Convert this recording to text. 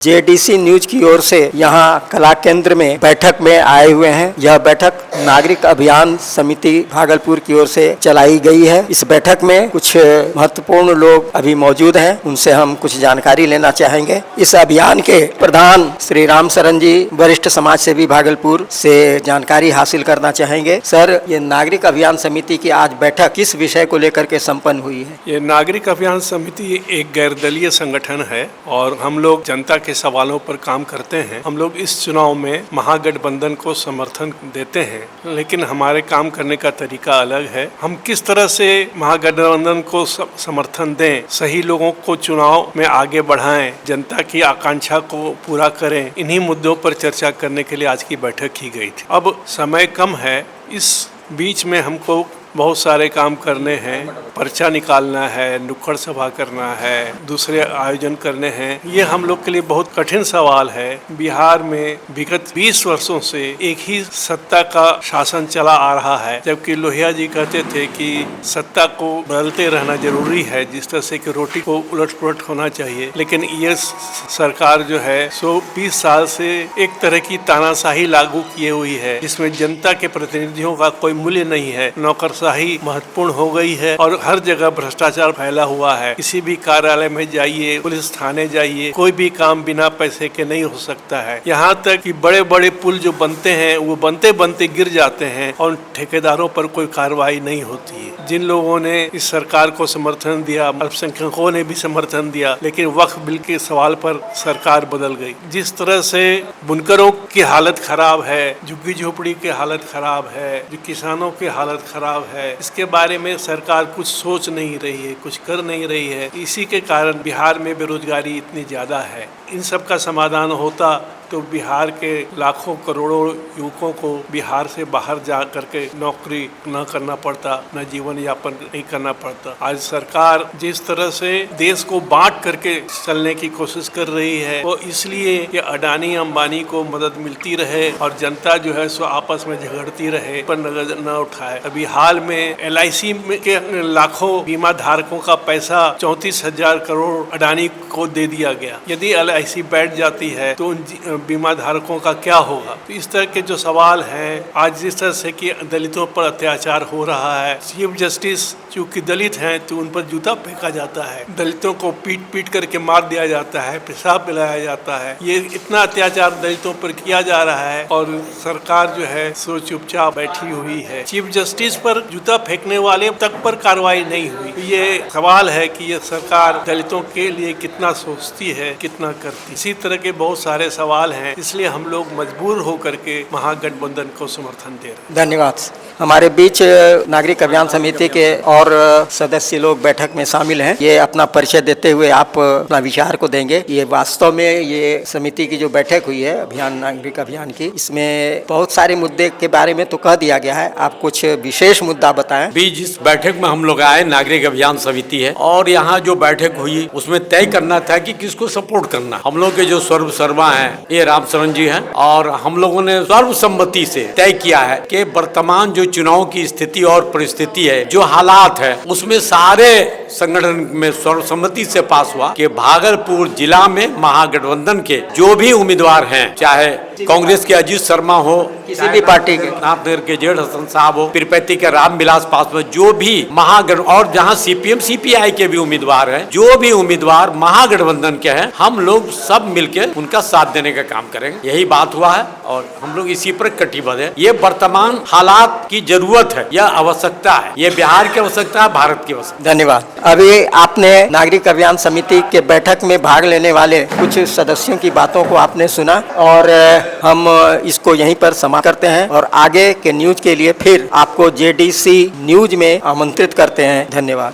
JDC news की ओर से यहाँ कला केंद्र में बैठक में आए हुए हैं। यह बैठक नागरिक अभियान समिति भागलपुर की ओर से चलाई गई है। इस बैठक में कुछ महत्वपूर्ण लोग अभी मौजूद हैं, उनसे हम कुछ जानकारी लेना चाहेंगे। इस अभियान के प्रधान श्री राम शरण जी वरिष्ठ समाज सेवी भागलपुर से जानकारी हासिल करना चाहेंगे। सर, ये नागरिक अभियान समिति की आज बैठक किस विषय को लेकर के संपन्न हुई है? ये नागरिक अभियान समिति एक गैरदलीय संगठन है और हम लोग जनता के सवालों पर काम करते हैं। हम लोग इस चुनाव में महागठबंधन को समर्थन देते हैं, लेकिन हमारे काम करने का तरीका अलग है। हम किस तरह से महागठबंधन को समर्थन दें, सही लोगों को चुनाव में आगे बढ़ाएं, जनता की आकांक्षा को पूरा करें, इन्हीं मुद्दों पर चर्चा करने के लिए आज की बैठक की गई थी। अब समय कम है, इस बीच में हमको बहुत सारे काम करने हैं। पर्चा निकालना है, नुक्कड़ सभा करना है, दूसरे आयोजन करने हैं। ये हम लोग के लिए बहुत कठिन सवाल है। बिहार में विगत 20 वर्षों से एक ही सत्ता का शासन चला आ रहा है, जबकि लोहिया जी कहते थे कि सत्ता को बदलते रहना जरूरी है, जिस तरह से कि रोटी को उलट पुलट होना चाहिए। लेकिन ये सरकार जो है 20 साल से एक तरह की तानाशाही लागू किए हुई है, जिसमें जनता के प्रतिनिधियों का कोई मूल्य नहीं है। नौकरशाही महत्वपूर्ण हो गई है और हर जगह भ्रष्टाचार फैला हुआ है। किसी भी कार्यालय में जाइए, पुलिस थाने जाइए, कोई भी काम बिना पैसे के नहीं हो सकता है। यहाँ तक कि बड़े बड़े पुल जो बनते हैं वो बनते बनते गिर जाते हैं और ठेकेदारों पर कोई कार्रवाई नहीं होती है। जिन लोगों ने इस सरकार को समर्थन दिया, अल्पसंख्यकों ने भी समर्थन दिया, लेकिन वक्फ बिल के सवाल पर सरकार बदल गई। जिस तरह से बुनकरों की हालत खराब है, झुग्गी झोपड़ी की हालत खराब है, जो किसानों की हालत खराब है, इसके बारे में सरकार कुछ सोच नहीं रही है, कुछ कर नहीं रही है। इसी के कारण बिहार में बेरोजगारी इतनी ज्यादा है। इन सब का समाधान होता तो बिहार के लाखों करोड़ों युवकों को बिहार से बाहर जा करके नौकरी न करना पड़ता, न जीवन यापन नहीं करना पड़ता। आज सरकार जिस तरह से देश को बांट करके चलने की कोशिश कर रही है, वो इसलिए कि अडानी अंबानी को मदद मिलती रहे और जनता जो है सो आपस में झगड़ती रहे, पर नजर न उठाए। अभी हाल में LIC के लाखों बीमा धारकों का पैसा 34,000 करोड़ अडानी को दे दिया गया। यदि LIC बैठ जाती है तो उन बीमा धारकों का क्या होगा? तो इस तरह के जो सवाल हैं, आज जिस तरह से कि दलितों पर अत्याचार हो रहा है, चीफ जस्टिस चूंकि दलित हैं तो उन पर जूता फेंका जाता है, दलितों को पीट पीट करके मार दिया जाता है, पेशाब पिलाया जाता है। ये इतना अत्याचार दलितों पर किया जा रहा है और सरकार जो है सो चुपचाप बैठी हुई है। चीफ जस्टिस पर जूता फेंकने वाले तक पर कार्रवाई नहीं हुई। ये सवाल है कि ये सरकार दलितों के लिए कितना सोचती है, कितना करती। इसी तरह के बहुत सारे सवाल हैं, इसलिए हम लोग मजबूर होकर के महागठबंधन को समर्थन दे रहे हैं। धन्यवाद। हमारे बीच नागरिक अभियान समिति के और सदस्य लोग बैठक में शामिल हैं। ये अपना परिचय देते हुए आप अपना विचार को देंगे। ये वास्तव में ये समिति की जो बैठक हुई है अभियान नागरिक अभियान की, इसमें बहुत सारे मुद्दे के बारे में तो कह दिया गया है, आप कुछ विशेष मुद्दा बताएं। भी जिस बैठक में हम लोग आए, नागरिक अभियान समिति है और यहाँ जो बैठक हुई उसमें तय करना था कि किसको सपोर्ट करना। हम लोग के जो सर्वसर्वा है ये राम शरण जी हैं और हम लोगों ने सर्वसम्मति से तय किया है कि वर्तमान जो चुनाव की स्थिति और परिस्थिति है, जो हालात है, उसमें सारे संगठन में सर्वसम्मति से पास हुआ कि भागलपुर जिला में महागठबंधन के जो भी उम्मीदवार हैं, चाहे कांग्रेस के अजीत शर्मा हो, किसी भी पार्टी के, नाथनगर के जेड हसन साहब हो, पीरपैंती के रामविलास पासवान, जो भी महागठ और जहां CPM CPI के भी उम्मीदवार हैं, जो भी उम्मीदवार महागठबंधन के हैं, हम लोग सब मिलकर उनका साथ देने का काम करेंगे। यही बात हुआ है और हम लोग इसी पर कटिबद्ध है। ये वर्तमान हालात की जरूरत है, यह आवश्यकता है, ये बिहार की आवश्यकता है, भारत की आवश्यकता। धन्यवाद। अभी आपने नागरिक अभियान समिति के बैठक में भाग लेने वाले कुछ सदस्यों की बातों को आपने सुना और हम इसको यहीं पर समाप्त करते हैं और आगे के न्यूज के लिए फिर आपको JDC न्यूज में आमंत्रित करते हैं। धन्यवाद।